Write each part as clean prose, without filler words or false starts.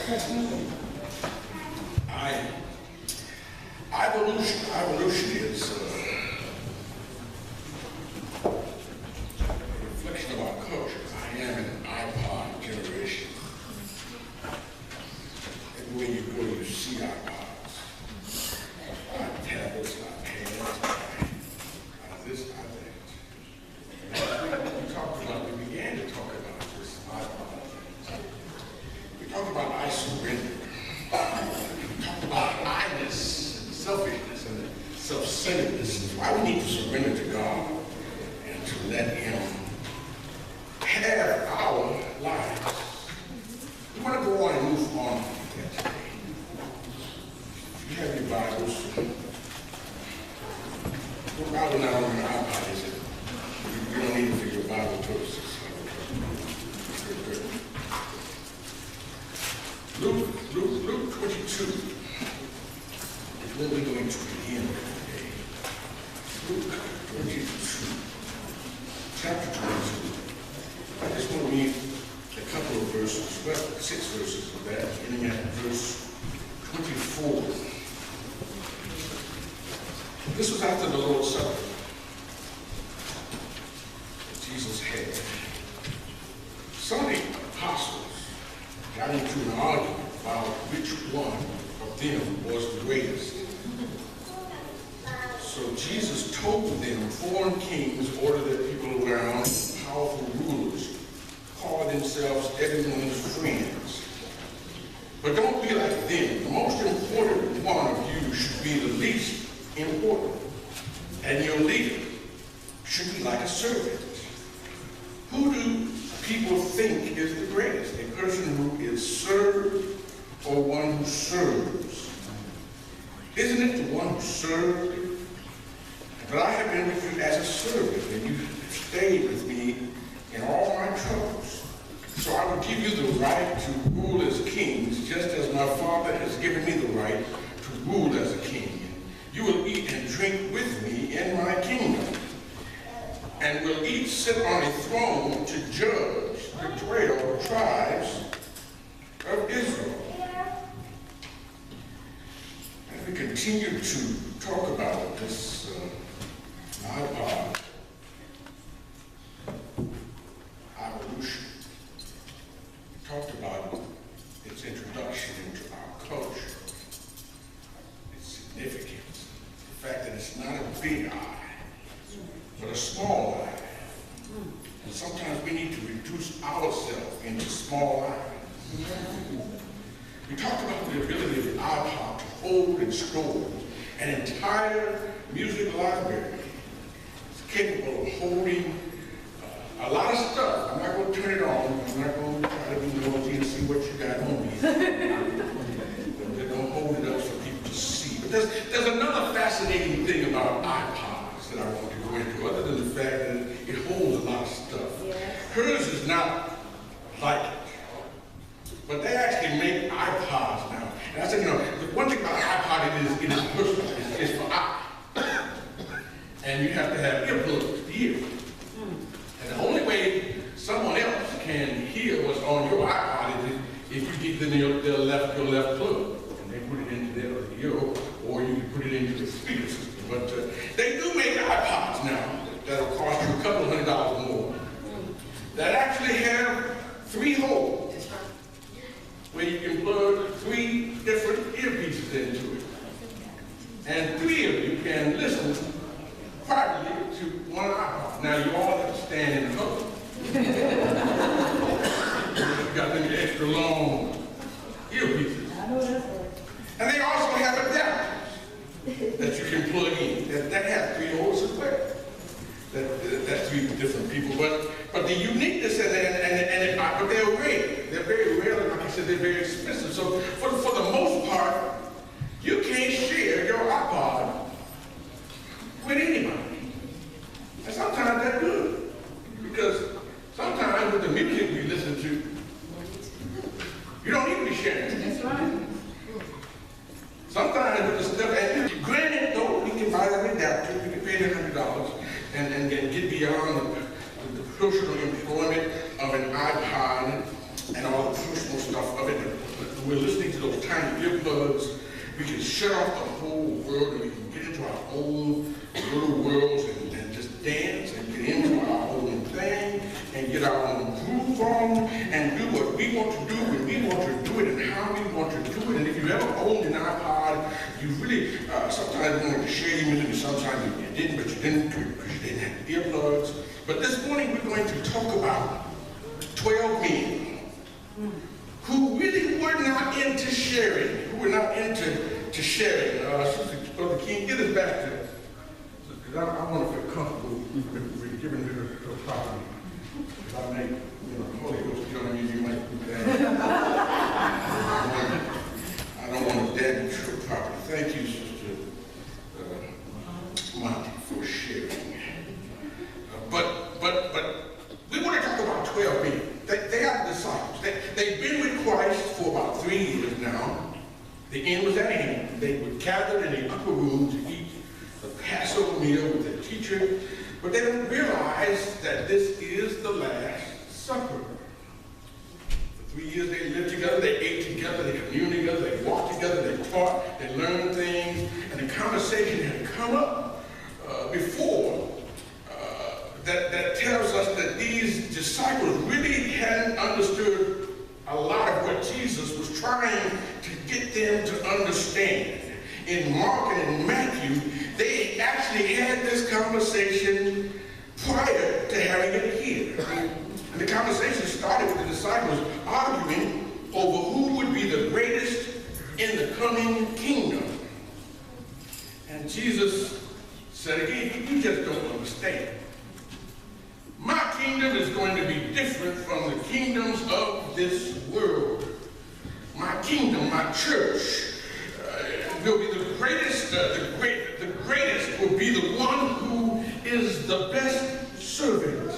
iVolution is a reflection of our culture. I am an iPod generation. Everywhere you go, you see iPods. Tablets, iPads, this, that. We began to talk about this iPod. We talked about I-surrender. We talked about I-ness, selfishness, and self-centeredness. Why we need to surrender to God and to let Him have our lives. We want to go on and move on today. If you have your Bibles, your Bible not on your iPod, is it? You don't need it for your Bible purposes. Luke 22 is where we're going to begin today. Luke 22, chapter 22. I just want to read a couple of verses, well, 6 verses of that, beginning at verse 24. This was after the Lord's Supper that Jesus had. Some of the apostles got into an argument about which one of them was the greatest. So Jesus told them foreign kings order their people around, powerful rulers call themselves everyone's friends. But don't be like them. The most important one of you should be the least important, and your leader should be like a servant. Who do people think is the greatest? A person who is served or one who serves? Isn't it the one who served? But I have been with you as a servant, and you stayed with me in all my troubles. So I will give you the right to rule as kings, just as my Father has given me the right to rule as a king. You will eat and drink with me in my kingdom, and will each sit on a throne to judge the 12 tribes of Israel. As we continue to talk about this iPod, iVolution, we talked about its introduction into our culture, its significance, the fact that it's not a big eye, but a small eye. And sometimes we need to reduce ourselves into small eyes. We talked about the ability of the iPod to hold and store an entire music library. It's capable of holding a lot of stuff. I'm not going to turn it on. I'm not going to try to be nosy and see what you got on me. They're going to hold it up for people to see. But there's another fascinating thing about iPods that I want to go into, other than the fact that it holds a lot of stuff. Hers is not like it. But they actually make iPods now. And I said, the one thing about an iPod, it is personal. It's for I. And you have to have earplugs to hear. And the only way someone else can hear what's on your iPod is if you give them your left plug. And they put it into their ear, or you can put it into the speaker system. But they do make iPods now that'll cost you a couple of $100 more that actually have 3 holes where you can plug 3 different earpieces into it. And 3 of you can listen privately to one iPod. Now you all have to stand in the middle. You got them extra long earpieces. And they also have adapters that you can plug in. That have 3 holes as well. That's 3 different people. But the uniqueness but they're rare. They're very rare. Like I said, they're very expensive. So for the most part, you can't share your iPod with anybody. And sometimes that's good. Because sometimes with the music we listen to, you don't need to be sharing. That's right. Sometimes with the stuff, and granted though, we can buy an adapter, we can pay $100 and get beyond the personal employment of an iPod and all the personal stuff of it. When we're listening to those tiny earbuds, we can shut off the whole world and we can get into our own little worlds and just dance and get into our own thing and get our own groove on and do what we want to do when we want to do it and how we want to do it. And if you ever owned an iPod, you really sometimes wanted to share your music and sometimes you didn't, but you didn't because you didn't have earplugs. But this morning we're going to talk about 12 men who really were not into sharing, who were not into sharing. Brother King, get us back to, because I want to feel comfortable with giving her property. If I make, Holy Ghost join you, you might do that. I don't want to damage her property. Thank you, Sister Monty, for sharing. But we want to talk about 12 men. They are the disciples. They've been with Christ for about 3 years now. The end was at hand. They were gathered in the upper room to eat the Passover meal with their teacher, but they don't realize that this is the Last Supper. For 3 years they lived together, they ate together, they communed together, they walked together, they taught, they learned things, and the conversation had come up before that tells us that these disciples really hadn't understood a lot of what Jesus was trying to get them to understand. In Mark and in Matthew, they actually had this conversation prior to having it here. And the conversation started with the disciples arguing over who would be the greatest in the coming kingdom. And Jesus said again, you just don't understand. My kingdom is going to be different from the kingdoms of this world. My kingdom, my church, will be the greatest. The greatest will be the one who is the best servant.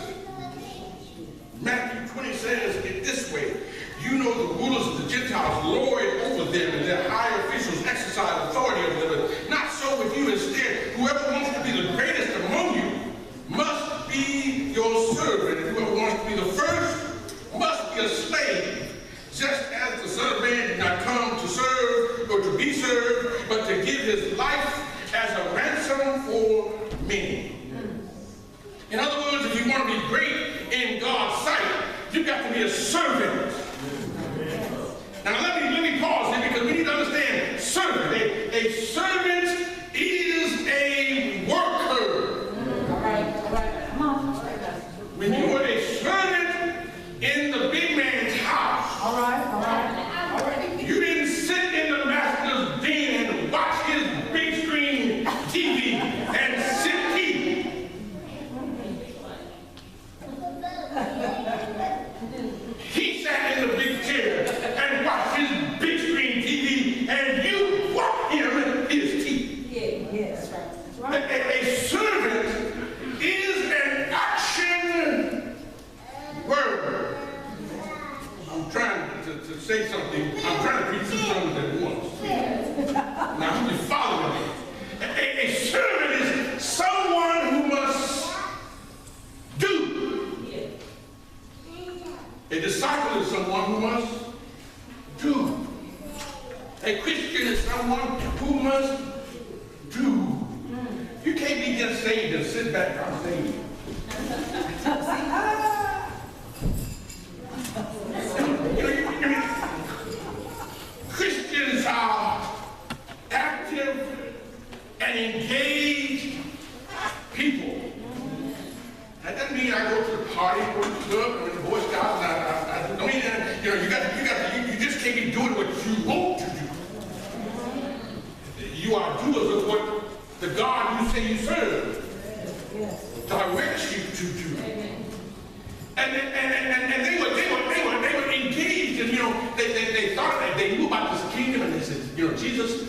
Matthew 20 says it this way: you know the rulers of the Gentiles lord it over them, and their high officials exercise authority over them. Not so with you. Instead, whoever wants to be the greatest among you must be your servant, and whoever wants to be the first must be a slave. Just as the Son of Man did not come to serve or to be served, but to give his life as a ransom for many. In other words, if you want to be great in God's sight, you've got to be a servant. Now let me pause here because we need to understand servant. A servant is a worker. All right. Come on. When you are a servant in the big man's house, All right. you didn't sit in the master's den and watch his big screen TV and sip tea. He sat in the big chair and watched his big screen TV, and you watched him his tea. Yes. That's right. A servant is an action word. I'm trying to say something. I'm trying to preach two sermons at once. Now, you're following me. A servant is someone who must do. A disciple is someone who must do. A Christian is someone who must do. You can't be just saved and sit back and I'm saved. Christians are active and engaged people. That doesn't mean I go to the party, go to the club, or in the Boy Scouts, and I don't mean that. You just can't be doing what you want to do. You are doers of what the God you say you serve directs you to do. And they were engaged, and they thought that they knew about this kingdom, and they said, Jesus,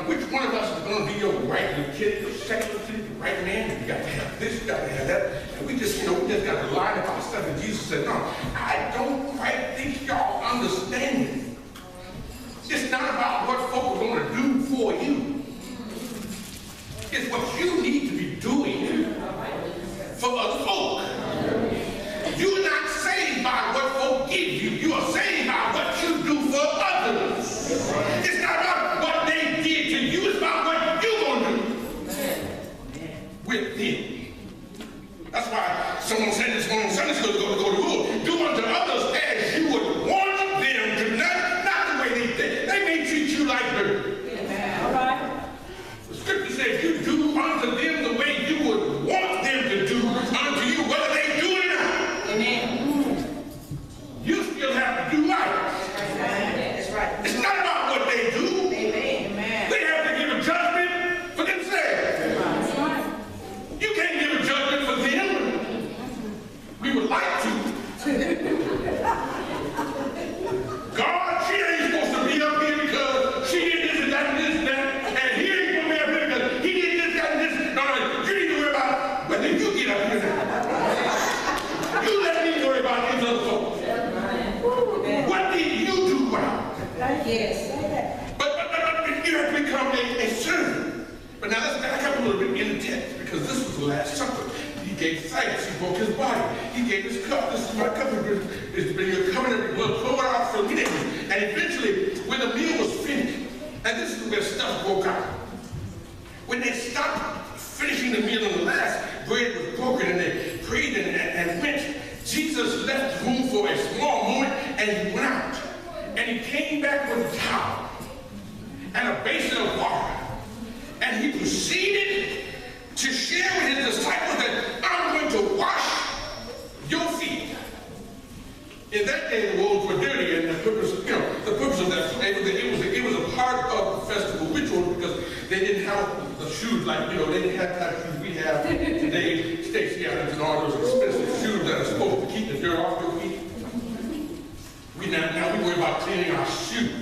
which one of us is going to be your right kid, your secular kid, your right man? You got to have this, you got to have that. And we just got to line up our stuff. And Jesus said, no, I don't quite think y'all understand it. It's not about what folk are going to do for you. It's what you need to be doing for other folk. You're not saved by what folk Yes. But you have to become a servant. But now let's back up a little bit in the text, because this was the Last Supper. He gave thanks. He broke his body. He gave his cup. This is my cup. It's been your covenant blood poured out for me. And eventually, when the meal was finished, and this is where stuff broke out. When they stopped finishing the meal and the last bread was broken and they prayed and went, Jesus left room for a small moment and he went out. And he came back with a towel and a basin of water. And he proceeded to share with his disciples that I'm going to wash your feet. In that day, the roads were dirty, and the purpose of that, it was a part of the festival ritual because they didn't have the shoes like, they didn't have the type of shoes we have today. Stacy Adams and all those expensive shoes that are supposed to keep the dirt off your feet. Now we worry about cleaning our shoes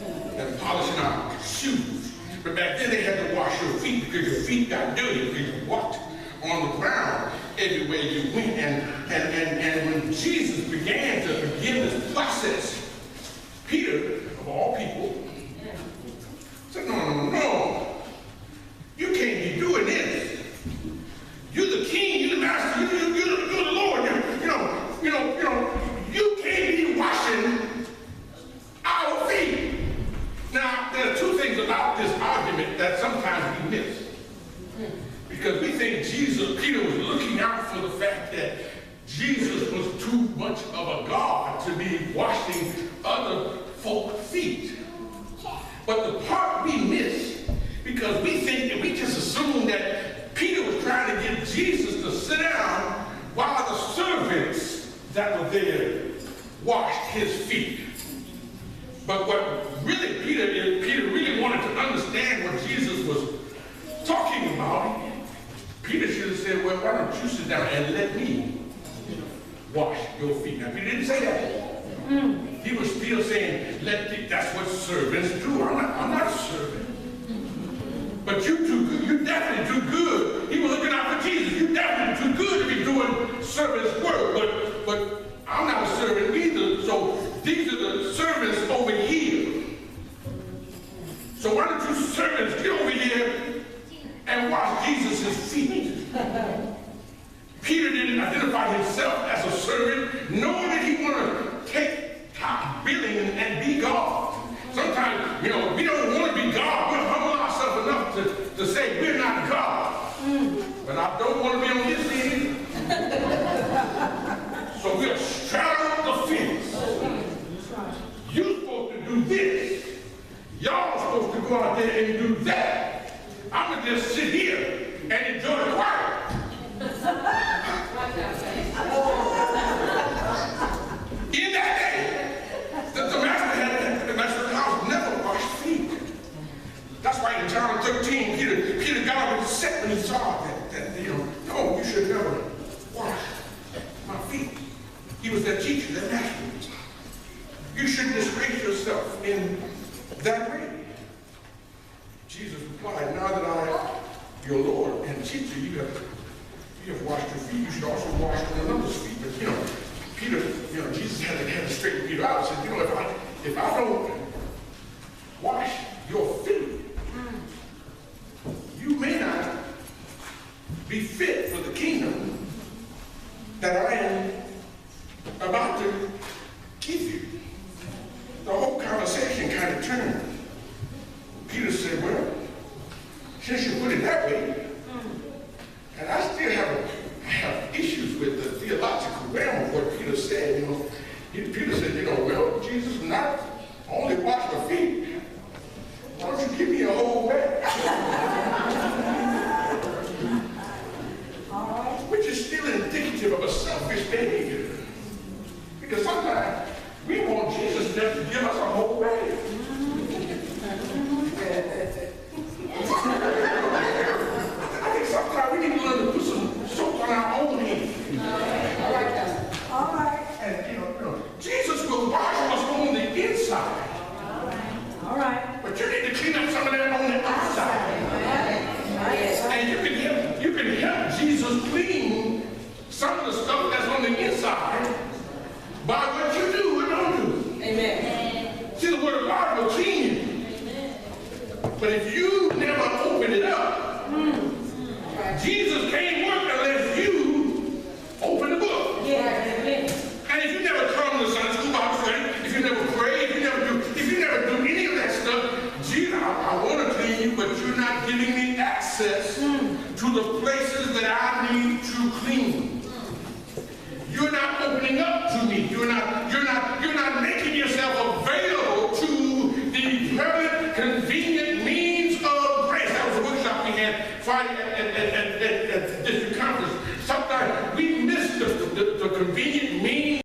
and polishing our shoes. But back then they had to wash your feet because your feet got dirty because you walked on the ground everywhere you went. And when Jesus began to begin this process, Peter, of all people, said, no. You can't be doing this. You're the king, you're the master, you're the Lord. You can't be washing our feet. Now, there are two things about this argument that sometimes we miss. Because we think Peter was looking out for the fact that Jesus was too much of a God to be washing other folks' feet. But the part we miss, because we think that we just assume that Peter was trying to get Jesus to sit down while the servants that were there washed his feet. But what really Peter really wanted to understand what Jesus was talking about. Peter should have said, well, why don't you sit down and let me wash your feet? Now, Peter didn't say that. He was still saying, that's what servants do. I'm not a servant. But you definitely do good. He was looking out for Jesus. You definitely do good to be doing servant's work. But I'm not a servant either. So these are the servants over here. So why don't you servants get over here and wash Jesus' feet? Peter didn't identify himself as a servant, nor did he want to take top billing and be God. Sometimes, we don't want to be God. We'll humble ourselves enough to say we're not God. But I don't want to be on his end. So we'll straddle the fence. You're supposed to do this. Y'all are supposed to go out there and do that. I'm going to just sit here and enjoy the quiet. In that day, the master of the house never washed feet. That's why in John 13, Peter got up and set when he saw that no, you should never wash my feet. He was their teacher, their master. You shouldn't disgrace yourself in that way. Jesus replied, now that I, your Lord and teacher, you have washed your feet, you should also wash one another's feet. But Peter, Jesus had to straighten Peter out and said, if I don't wash your feet, you may not be fit for the kingdom that I am about to give you. The whole conversation kind of turned. Peter said, well, since you put it that way, and I still have issues with the theological realm of what Peter said. Peter said, well, Jesus not only washed my feet, why don't you give me a whole bag? Which is still indicative of a selfish behavior. Because sometimes we want Jesus to give us a whole bag. I think sometimes we need to learn to put some soap on our own hands. I like that. All right. And Jesus will wash us on the inside. All right. But you need to clean up some of that on the outside. And you can help Jesus clean some of the stuff that's on the inside by what you do and don't do. Amen. See, the word of But if you never open it up, Jesus can't work unless you open the book. And if you never come to Sunday school Bible study, if you never pray, if you never do any of that stuff, Jesus, I want to clean you, but you're not giving me access to the places that I need to clean. You're not opening up to me. You're not making yourself available to the permanent, convenient means of grace. That was a workshop we had Friday at